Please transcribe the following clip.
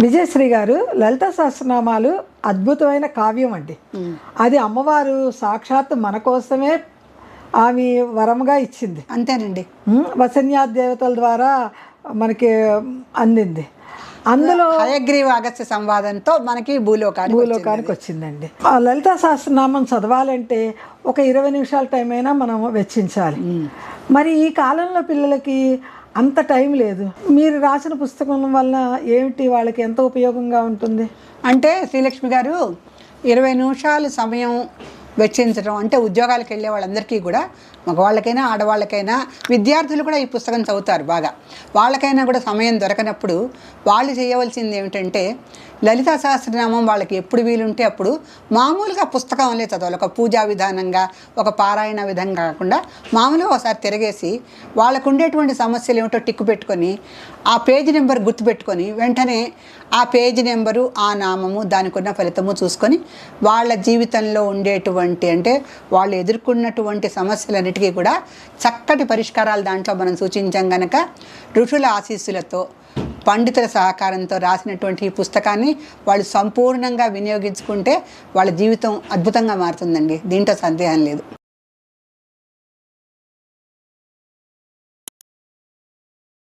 విజయశ్రీ గారు, లలిత సహస్రనామాలు అద్భుతమైన కావ్యం అండి. అది అమ్మవారు సాక్షాత్ మన కోసమే ఆమె వరముగా ఇచ్చింది. అంతేనండి. వసన్యా దేవతల ద్వారా మనకి అందింది. అందులో హయగ్రీవ అగస్త్య సంవాదంతో మనకి భూలోకానికి వచ్చిందండి. ఆ లలితా సహస్రనామం చదవాలంటే ఒక 20 నిమిషాల టైం అయినా మనం వెచ్చించాలి. మరి ఈ కాలంలో పిల్లలకి అంత టైం లేదు. మీరు రాసిన పుస్తకం వల్ల ఏమిటి వాళ్ళకి ఎంత ఉపయోగంగా ఉంటుంది అంటే, శ్రీలక్ష్మి గారు 20 నిమిషాలు సమయం వెచ్చించడం అంటే ఉద్యోగాలకు వెళ్ళే వాళ్ళందరికీ కూడా, మగవాళ్ళకైనా ఆడవాళ్ళకైనా, విద్యార్థులు కూడా ఈ పుస్తకం చదువుతారు బాగా. వాళ్ళకైనా కూడా సమయం దొరకనప్పుడు వాళ్ళు చేయవలసింది ఏమిటంటే, లలితా సహస్రనామం వాళ్ళకి ఎప్పుడు వీలుంటే అప్పుడు మామూలుగా పుస్తకంలో చదవాలి. ఒక పూజా విధానంగా, ఒక పారాయణ విధంగా కాకుండా మామూలుగా ఒకసారి తిరగేసి వాళ్ళకు ఉండేటువంటి సమస్యలు ఏమిటో టిక్కు పెట్టుకొని ఆ పేజీ నెంబర్ గుర్తుపెట్టుకొని వెంటనే ఆ పేజీ నెంబరు, ఆ నామము, దానికి ఉన్న ఫలితము చూసుకొని వాళ్ళ జీవితంలో ఉండేటువంటి అంటే వాళ్ళు ఎదుర్కొన్నటువంటి సమస్యలన్నిటికీ కూడా చక్కటి పరిష్కారాలు దాంట్లో మనం సూచించాం గనక ఋషుల ఆశీస్సులతో, పండితుల సహకారంతో రాసినటువంటి ఈ పుస్తకాన్ని వాళ్ళు సంపూర్ణంగా వినియోగించుకుంటే వాళ్ళ జీవితం అద్భుతంగా మారుతుందండి. దీంట్లో సందేహం లేదు.